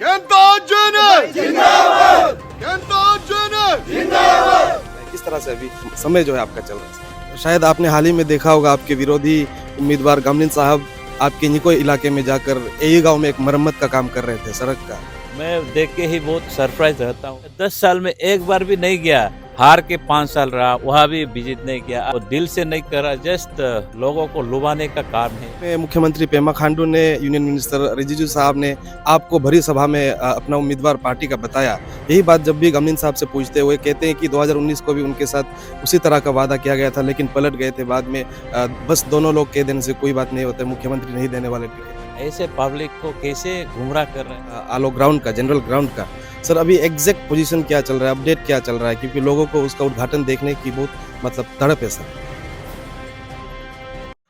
किस तरह से अभी समय जो है आपका चल रहा है? शायद आपने हाल ही में देखा होगा आपके विरोधी उम्मीदवार गामलिन साहब आपके निकोय इलाके में जाकर एई गांव में एक मरम्मत का काम कर रहे थे, सड़क का। मैं देख के ही बहुत सरप्राइज रहता हूँ। 10 साल में एक बार भी नहीं गया, हार के 5 साल रहा, वहाँ भी विजिट नहीं किया। वो दिल से नहीं करा, जस्ट लोगों को लुभाने का काम है। मुख्यमंत्री पेमा खांडू ने, यूनियन मिनिस्टर रिजिजू साहब ने आपको भरी सभा में अपना उम्मीदवार पार्टी का बताया। यही बात जब भी गामलिन साहब से पूछते हुए कहते हैं कि 2019 को भी उनके साथ उसी तरह का वादा किया गया था, लेकिन पलट गए थे बाद में। बस दोनों लोग कह देने से कोई बात नहीं होता, मुख्यमंत्री नहीं देने वाले टिकट। ऐसे पब्लिक को कैसे गुमराह कर रहे हैं। आलो ग्राउंड का, जनरल ग्राउंड का सर अभी एग्जैक्ट पोजीशन क्या चल रहा है, अपडेट क्या चल रहा है, क्योंकि लोगों को उसका उद्घाटन देखने की बहुत तड़प है सर।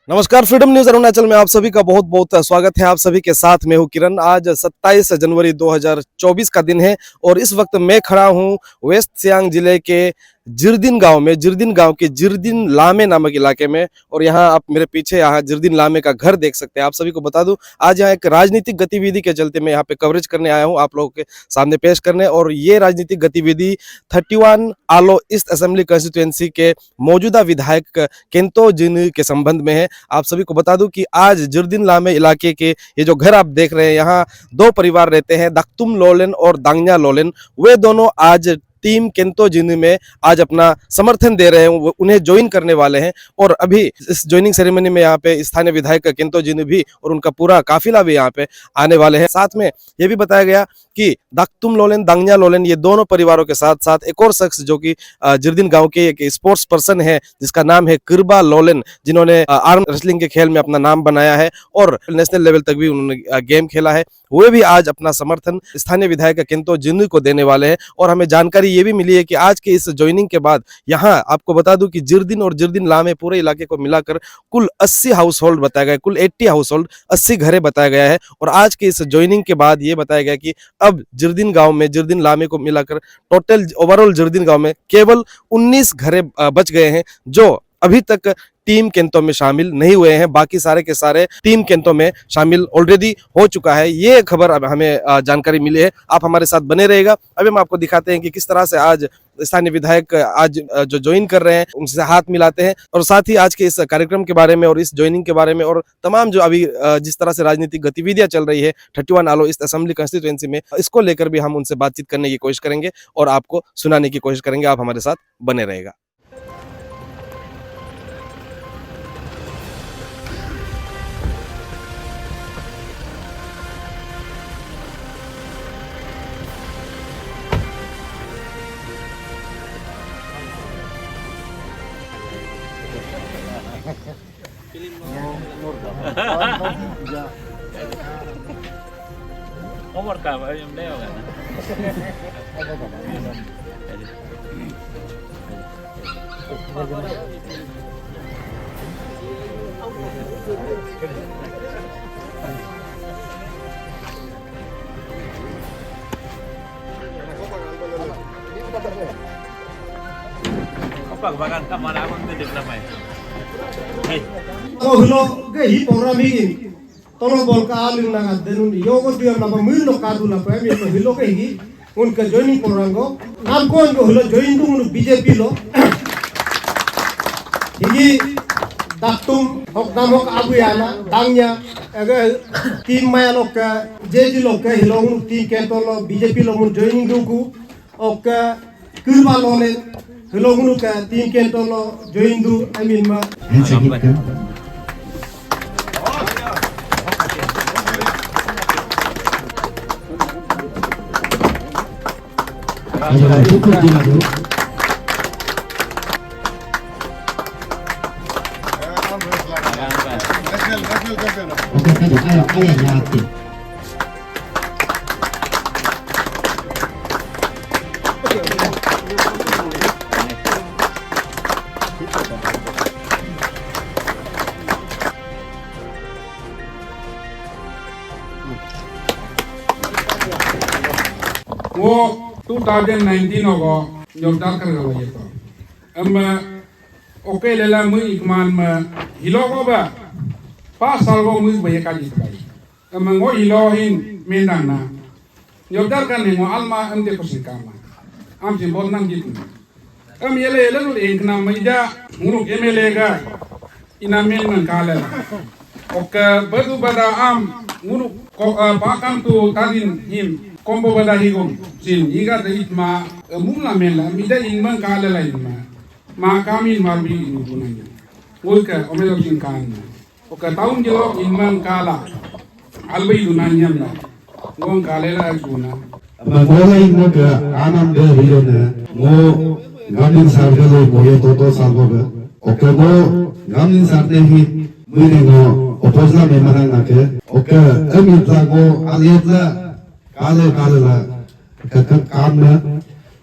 नमस्कार, फ्रीडम न्यूज अरुणाचल में आप सभी का बहुत बहुत स्वागत है। आप सभी के साथ मैं हूं किरण। आज 27 जनवरी 2024 का दिन है और इस वक्त मैं खड़ा हूं वेस्ट सियांग जिले के जिरदिन गांव में, जिरदिन गांव के जिरदिन लामे नामक इलाके में। और यहाँ आप मेरे पीछे यहाँ जिरदिन लामे का घर देख सकते हैं। आप सभी को बता दूं, आज यहाँ एक राजनीतिक गतिविधि के चलते मैं यहाँ पे कवरेज करने आया हूँ, आप लोगों के सामने पेश करने। और ये राजनीतिक गतिविधि 31 आलो ईस्ट असेंबली कंस्टिट्यूएंसी के मौजूदा विधायक केंतो जिन के संबंध में है। आप सभी को बता दूं कि आज जिरदिन लामे इलाके के ये जो घर आप देख रहे हैं, यहाँ 2 परिवार रहते हैं, दक्तुम लोलेन और दांगन्या लोलेन। वे दोनों आज टीम केंतो जिन में आज अपना समर्थन दे रहे हैं, उन्हें ज्वाइन करने वाले हैं। और अभी इस ज्वाइनिंग सेरेमनी में यहाँ पे स्थानीय विधायक केंतो जिन भी और उनका पूरा काफिला भी यहाँ पे आने वाले हैं। साथ में ये भी बताया गया कि दक्तुम लोलेन, दांगन्या लोलेन, ये दोनों परिवारों के साथ साथ एक और शख्स जो कि जिरदिन गांव के एक स्पोर्ट्स पर्सन है जिसका नाम है किरबा लोलेन, जिन्होंने आर्म रेसलिंग के खेल में अपना नाम बनाया है और नेशनल लेवल तक भी उन्होंने गेम खेला है, वे भी आज अपना समर्थन स्थानीय विधायक केंतो जिन को देने वाले हैं। और हमें जानकारी ये भी मिली है कि आज के इस ज्वाइनिंग के बाद यहाँ आपको बता दूं कि जिरदिन और जिरदिन लामे पूरे इलाके को मिलाकर कुल 80 हाउस होल्ड बताया गया, कुल 80 हाउस होल्ड, 80 घरे बताया गया है। और आज के इस ज्वाइनिंग के बाद ये बताया गया कि अब जिरदिन गांव में, जिरदिन लामे को मिलाकर टोटल ओवरऑल जिरदिन गांव में केवल 19 घरे बच गए हैं जो अभी तक टीम केंतो में शामिल नहीं हुए हैं। बाकी सारे के सारे टीम केंतो में शामिल ऑलरेडी हो चुका है। ये खबर अब हमें जानकारी मिली है। आप हमारे साथ बने रहेगा। अभी हम आपको दिखाते हैं कि किस तरह से आज स्थानीय विधायक आज जो ज्वाइन कर रहे हैं उनसे हाथ मिलाते हैं, और साथ ही आज के इस कार्यक्रम के बारे में और इस ज्वाइनिंग के बारे में और तमाम जो अभी जिस तरह से राजनीतिक गतिविधियां चल रही है 31 आलो ईस्ट असेंबली कंस्टिट्यूएंसी में, इसको लेकर भी हम उनसे बातचीत करने की कोशिश करेंगे और आपको सुनाने की कोशिश करेंगे। आप हमारे साथ बने रहेगा। Umur kamu yang leo kan? Apa bahkan kamar aku tidak namai. Oh lo ke hi program hi tolo bol ka aling na denun yo ko diam na mil lo ka du na pa mi to hilo ke hi unka joining program go nam ko hilo join du mun BJP lo hi daktum hok nam hok abu yana dangnya aga team maya lo ka jeji lo ka hilo mun team kento lo BJP lo mun joining du ku ok kurba lo le hilo mun ka team kento lo join du I mean ma वो 2019 होगा योगदान कर रहा है तो अब okay लेला मुझे इकमान में हिलो को बा 5 साल को मुझे भैया का जीत गई अब मैं वो हिलो हिन में दाना Yobdar kan hingo alma amde kosin kama. Am sin bol nang gitu. Am yele lanu enkna maija nguruk emelega inamen man kala. Oke badu bada am nguruk pakam tu tadin him kombo bada higom sin iga da itma mumla mela mida inman kala la inma. Ma kamin marbi inubunanya. Oke omelo sin kana. Oke taun jelo inman kala. Albai dunanya la. Ngon kala la guna. Magola ino ke anam ke hilone mo gamin sarga lo moye toto salvoga oke mo gamin sarte hi mune no opozla me manang nake oke emita go alietla kale la ka kam na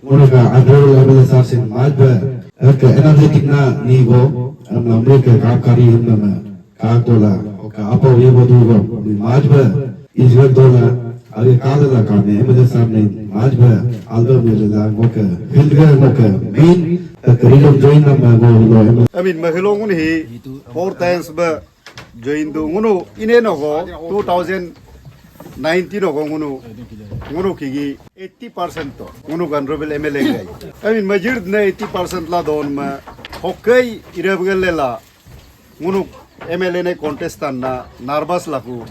moraga adro level sarsin majba oke energetic na ni go amna ke kam kari himna ka tola oke apo ye bodu go majba izwek dola अरे काले ला काने मुझे सामने आज मैं album में लगा मोके फील्ड का मोके मेन करीलो जॉइन ना मैं वो लो I mean mahilongun hi 4 times ba join do ngunu ine no go 2019 no go ngunu kigi 80% to ngunu honorable MLA gai I mean majir na 80% la don ma hokai irabgal la ngunu MLA ne contest na nervous la ku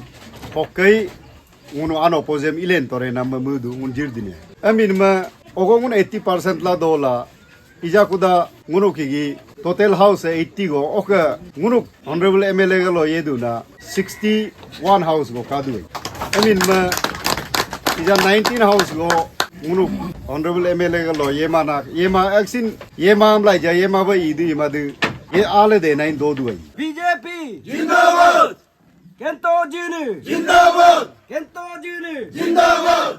hokai ngunu anopozem ilen tore na mudu ngunjir dine I mean ma ogongun 80% la dola ija kuda ngunu kigi total house 80 go oka ngunu honorable MLA galo yedu na 61 house go kadu I mean ma ija 19 house go ngunu honorable MLA galo yema action yema amlai ja yema ba idu imadu ye ale de nain do du BJP जिंदाबाद केंतो जीने जिंदाबाद केंतो जीने जिंदाबाद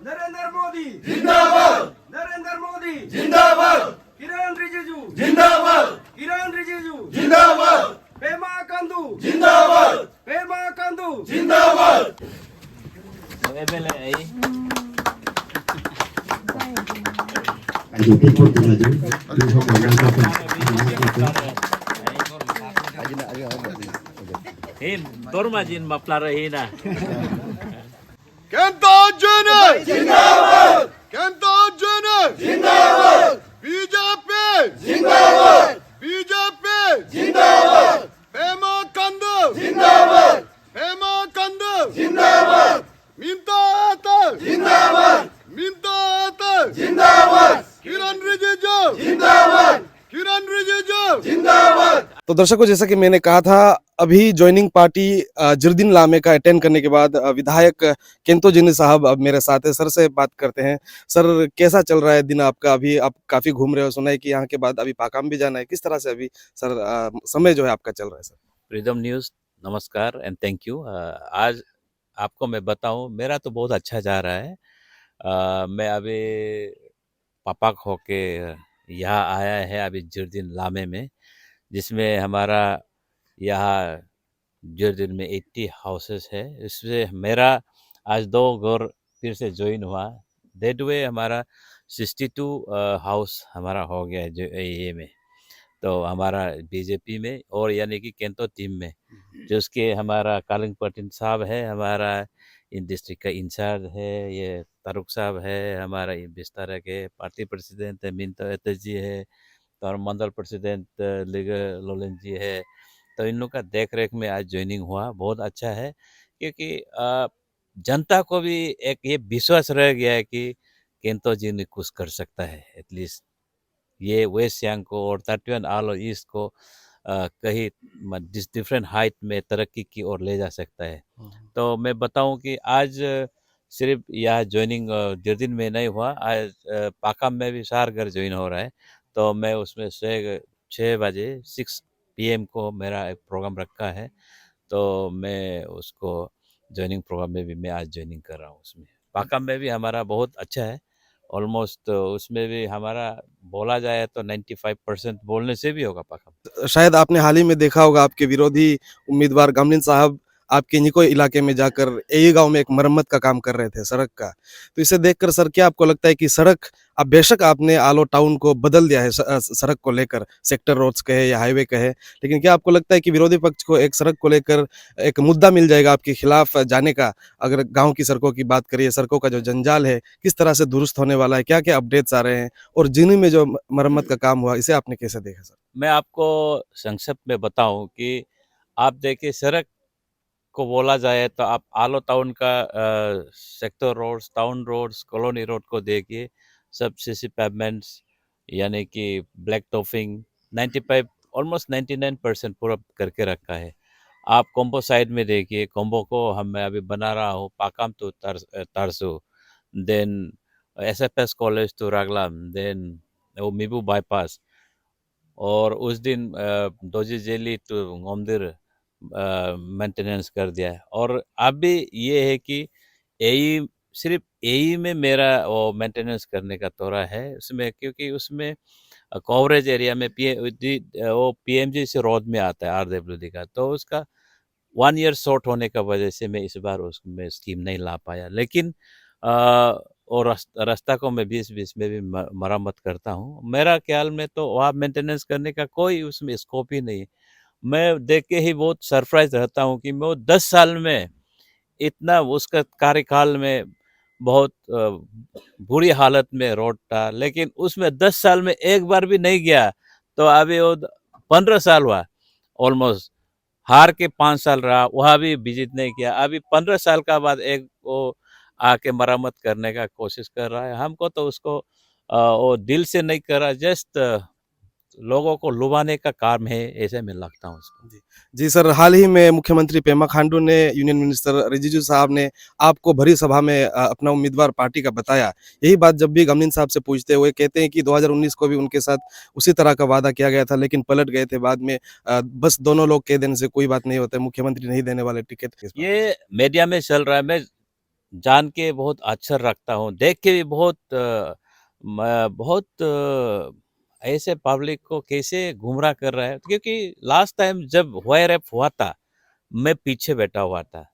नरेंद्र मोदी जिंदाबाद नरेंद्र मोदी जिंदाबाद किरण रिजिजू जिंदाबाद किरण रिजिजू जिंदाबाद पेमा कंदू जिंदाबाद पेमा कंदू जिंदाबाद MLA aí. आज people to maju tu ho mana Hei, dormajin maplara hina. Kento Junior जिंदाबाद Kento Junior जिंदाबाद BJP जिंदाबाद BJP जिंदाबाद पेमा कंदू जिंदाबाद पेमा कंदू जिंदाबाद मिंतो आतर जिंदाबाद मिंतो आतर जिंदाबाद किरण रिजिजू जिंदाबाद किरण रिजिजू जिंदाबाद तो दर्शकों, जैसा कि मैंने कहा था, अभी ज्वाइनिंग पार्टी जिरदीन लामे का अटेंड करने के बाद विधायक केंतो जिनी साहब अब मेरे साथ है। सर से बात करते हैं। सर, कैसा चल रहा है दिन आपका? अभी आप काफी घूम रहे हो, सुना है कि यहाँ के बाद अभी पाकाम भी जाना है। किस तरह से अभी सर समय जो है आपका चल रहा है? सर, फ्रीडम न्यूज़ नमस्कार एंड थैंक यू। आज आपको मैं बताऊं, मेरा तो बहुत अच्छा जा रहा है। मैं अभी पापा होके यहाँ आया है अभी जिरदीन लामे में, जिसमें हमारा यहाँ जिरदीन में 80 हाउसेस है। इसमें मेरा आज 2 घर फिर से ज्वाइन हुआ। दैट वे हमारा 62 हाउस हमारा हो गया है जो ये में। तो हमारा बीजेपी में और यानी कि केंतो टीम में जो उसके हमारा कालिंग पटिन साहब है, हमारा इन डिस्ट्रिक्ट का इंचार्ज है, ये तारुक साहब है, हमारा बिस्तारा के पार्टी प्रेसिडेंट मिंतो एते जी है, तो और मंडल प्रेसिडेंट लिगर लोलन जी है। तो इन लोग का देख रेख में आज ज्वाइनिंग हुआ। बहुत अच्छा है, क्योंकि जनता को भी एक ये विश्वास रह गया है कि केंतो जी ने कुछ कर सकता है। एटलीस्ट ये वेस्ट सियांग को और 31 आल ईस्ट को कहीं डिफरेंट हाइट में तरक्की की ओर ले जा सकता है। तो मैं बताऊं कि आज सिर्फ यह ज्वाइनिंग जिरदीन में नहीं हुआ, आज पाकाम में भी 4 घर ज्वाइन हो रहा है। तो मैं उसमें 6 बजे 6 PM को मेरा एक प्रोग्राम रखा है, तो मैं उसको ज्वाइनिंग प्रोग्राम में भी मैं आज ज्वाइनिंग कर रहा हूँ। उसमें पाकाम में भी हमारा बहुत अच्छा है। ऑलमोस्ट उसमें भी हमारा बोला जाए तो 95% बोलने से भी होगा पाकाम। शायद आपने हाल ही में देखा होगा, आपके विरोधी उम्मीदवार गामलिन साहब आपके निकोय इलाके में जाकर यही गांव में एक मरम्मत का काम कर रहे थे, सड़क का। तो इसे देखकर सर क्या आपको लगता है कि सड़क अब बेशक आपने आलो टाउन को बदल दिया है सड़क को लेकर, सेक्टर रोड्स कहे या हाईवे कहे, लेकिन क्या आपको लगता है कि विरोधी पक्ष को एक सड़क को लेकर एक मुद्दा मिल जाएगा आपके खिलाफ जाने का? अगर गाँव की सड़कों की बात करिए, सड़कों का जो जंजाल है, किस तरह से दुरुस्त होने वाला है? क्या-क्या अपडेट्स आ रहे हैं? और जिनी में जो मरम्मत का काम हुआ, इसे आपने कैसे देखा सर? मैं आपको संक्षिप्त में बताऊं कि आप देखिए, सड़क को बोला जाए तो आप आलो टाउन का sector roads, town roads, colony road को देखिए, सब सीसी पेवमेंट्स यानी कि ब्लैक टॉपिंग 95 ऑलमोस्ट 99% पूरा करके रखा है। आप कोम्बो साइड में देखिए, कोम्बो को मैं अभी बना रहा हूँ, पाकाम टू तारसू, देन एसएफएस कॉलेज टू रागलाम, देन वो मिबू बाईपास, और उस दिन दोजी जेली टू गोमदिर मेंटेनेंस कर दिया है। और अभी ये है कि एई, सिर्फ एई में मेरा वो मेंटेनेंस करने का तोरा है उसमें, क्योंकि उसमें कवरेज एरिया में वो पीएमजी से रोड में आता है आरडब्ल्यूडी का, तो उसका 1 ईयर शॉर्ट होने का वजह से मैं इस बार उसमें स्कीम नहीं ला पाया। लेकिन और रास्ता को मैं बीच बीच में भी मरम्मत करता हूँ। मेरा ख्याल में तो वहाँ मेंटेनेंस करने का कोई उसमें स्कोप ही नहीं है। मैं देख के ही बहुत सरप्राइज रहता हूँ कि वो 10 साल में इतना, उसका कार्यकाल में बहुत बुरी हालत में रोड था, लेकिन उसमें 10 साल में एक बार भी नहीं गया। तो अभी वो 15 साल हुआ, ऑलमोस्ट हार के 5 साल रहा, वहाँ भी विजिट नहीं किया। अभी 15 साल का बाद एक वो आके मरम्मत करने का कोशिश कर रहा है। हमको तो उसको वो दिल से नहीं कर रहा, जस्ट लोगों को लुभाने का काम है, ऐसे में लगता हूँ उसको। जी सर, हाल ही में मुख्यमंत्री पेमा खांडू ने, यूनियन मिनिस्टर रिजिजू साहब ने आपको भरी सभा में अपना उम्मीदवार पार्टी का बताया। यही बात जब भी गमनीन साहब से पूछते हैं, वो ये कहते हैं कि 2019 को भी उनके साथ उसी तरह का वादा किया गया था, लेकिन पलट गए थे बाद में। बस दोनों लोग कह देने से कोई बात नहीं होता है, मुख्यमंत्री नहीं देने वाले टिकट। ये मीडिया में चल रहा है, मैं जान के बहुत अच्छा रखता हूँ, देख के भी बहुत बहुत ऐसे पब्लिक को कैसे गुमराह कर रहा है। क्योंकि लास्ट टाइम जब वायर हुआ था, मैं पीछे बैठा हुआ था,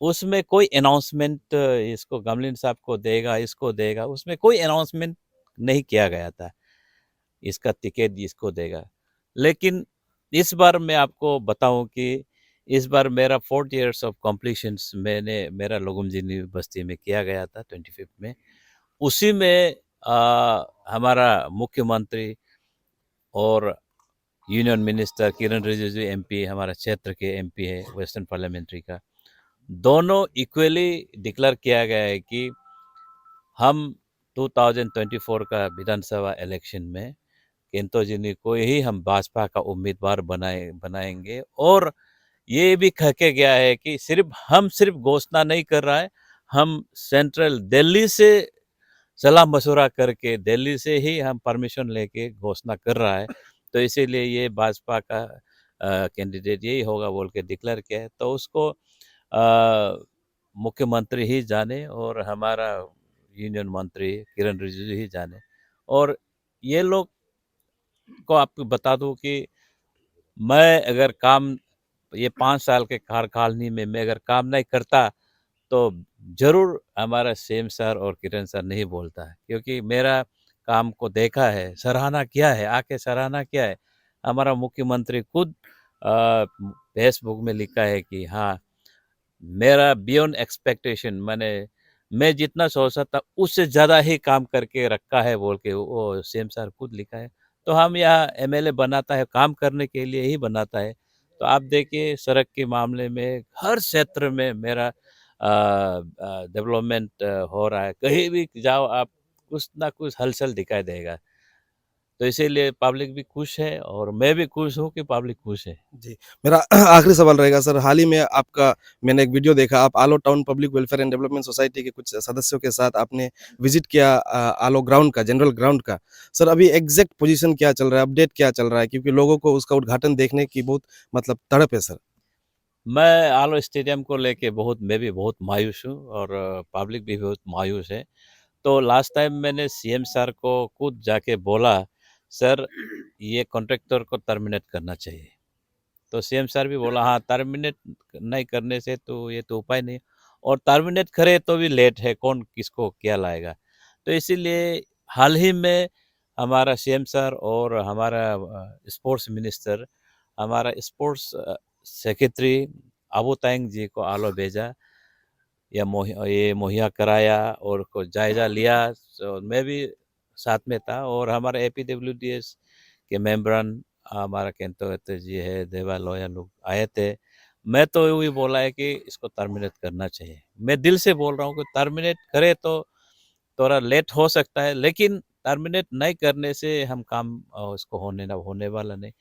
उसमें कोई अनाउंसमेंट इसको गमलिन साहब को देगा, इसको देगा, उसमें कोई अनाउंसमेंट नहीं किया गया था, इसका टिकट इसको देगा। लेकिन इस बार मैं आपको बताऊं कि इस बार मेरा 4 इयर्स ऑफ कॉम्प्लीशंस मैंने मेरा लोगुमजिनी बस्ती में किया गया था 25 में। उसी में हमारा मुख्यमंत्री और यूनियन मिनिस्टर किरण रिजिजू एमपी, हमारा क्षेत्र के एमपी है वेस्टर्न पार्लियामेंट्री का, दोनों इक्वली डिक्लेयर किया गया है कि हम 2024 का विधानसभा इलेक्शन में केंतो जिनी को ही हम भाजपा का उम्मीदवार बनाएंगे। और ये भी कह के गया है कि सिर्फ घोषणा नहीं कर रहा है, हम सेंट्रल दिल्ली से सलाह मशवरा करके, दिल्ली से ही हम परमिशन लेके घोषणा कर रहा है। तो इसीलिए ये भाजपा का कैंडिडेट यही होगा बोल के डिक्लेयर किया है। तो उसको मुख्यमंत्री ही जाने और हमारा यूनियन मंत्री किरण रिजिजू ही जाने। और ये लोग को आपको बता दूं कि मैं अगर काम, ये 5 साल के कार्यकाल में मैं अगर काम नहीं करता तो जरूर हमारा सेम सर और किरण सर नहीं बोलता है, क्योंकि मेरा काम को देखा है, सराहना किया है, आके सराहना किया है। हमारा मुख्यमंत्री खुद फेसबुक में लिखा है कि हाँ, मेरा बियॉन्ड एक्सपेक्टेशन, मैं जितना सोचा था उससे ज़्यादा ही काम करके रखा है बोल के वो सेम सर खुद लिखा है। तो हम यहाँ एमएलए बनाता है काम करने के लिए ही बनाता है। तो आप देखिए, सड़क के मामले में हर क्षेत्र में मेरा डेवलपमेंट हो रहा है। कहीं भी जाओ आप, कुछ ना कुछ हलचल दिखाई देगा। तो इसीलिए पब्लिक भी खुश है और मैं भी खुश हूँ कि पब्लिक खुश है। जी, मेरा आखिरी सवाल रहेगा सर, हाल ही में आपका मैंने एक वीडियो देखा, आप आलो town public welfare and development society के कुछ सदस्यों के साथ आपने विजिट किया आलो ग्राउंड का, जनरल ग्राउंड का। सर अभी एग्जैक्ट पोजीशन क्या चल रहा है, अपडेट क्या चल रहा है? क्योंकि लोगों को उसका उद्घाटन देखने की बहुत मतलब तड़प है सर। मैं आलो स्टेडियम को लेके मैं भी बहुत मायूस हूँ और पब्लिक भी बहुत मायूस है। तो लास्ट टाइम मैंने सीएम सर को खुद जाके बोला, सर ये कॉन्ट्रैक्टर को टर्मिनेट करना चाहिए। तो सीएम सर भी बोला हाँ, टर्मिनेट नहीं करने से तो ये तो उपाय नहीं, और टर्मिनेट करे तो भी लेट है, कौन किसको क्या लाएगा। तो इसीलिए हाल ही में हमारा सीएम सर और हमारा स्पोर्ट्स मिनिस्टर, हमारा स्पोर्ट्स सेक्रेटरी अबू तायंग जी को आलो भेजा, ये मुहैया कराया और को जायज़ा लिया। तो मैं भी साथ में था और हमारा एपीडब्ल्यूडीएस के मेंबरान हमारा केंतो जी है, देवा लॉयर लोग आए थे। मैं तो वही बोला है कि इसको टर्मिनेट करना चाहिए। मैं दिल से बोल रहा हूँ कि टर्मिनेट करे तो थोड़ा लेट हो सकता है, लेकिन टर्मिनेट नहीं करने से हम काम उसको होने वाला नहीं।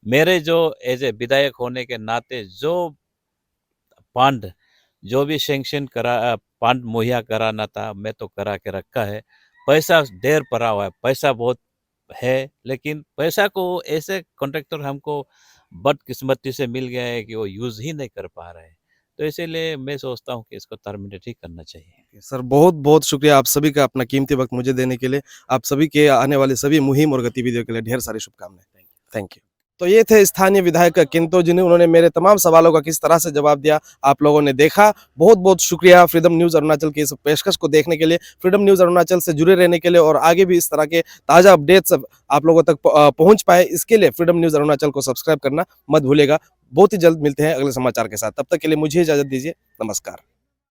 मेरे जो एज ए विधायक होने के नाते जो फंड जो भी सैंक्शन फंड मुहैया कराना था मैं तो करा के रखा है। पैसा ढेर पड़ा हुआ है, पैसा बहुत है, लेकिन पैसा को ऐसे कॉन्ट्रैक्टर हमको बदकिस्मती से मिल गया है कि वो यूज़ ही नहीं कर पा रहे हैं। तो इसीलिए मैं सोचता हूँ कि इसको टर्मिनेट ही करना चाहिए। सर बहुत बहुत शुक्रिया आप सभी का अपना कीमती वक्त मुझे देने के लिए। आप सभी के आने वाले सभी मुहिम और गतिविधियों के लिए ढेर सारी शुभकामनाएं। Thank you. तो ये थे स्थानीय विधायक किंतो जी ने, उन्होंने मेरे तमाम सवालों का किस तरह से जवाब दिया आप लोगों ने देखा। बहुत बहुत शुक्रिया फ्रीडम न्यूज़ अरुणाचल की इस पेशकश को देखने के लिए, फ्रीडम न्यूज़ अरुणाचल से जुड़े रहने के लिए और आगे भी इस तरह के ताज़ा अपडेट्स आप लोगों तक पहुंच पाए, इसके लिए फ्रीडम न्यूज़ अरुणाचल को सब्सक्राइब करना मत भूलेगा। बहुत ही जल्द मिलते हैं अगले समाचार के साथ, तब तक के लिए मुझे इजाज़त दीजिए। नमस्कार।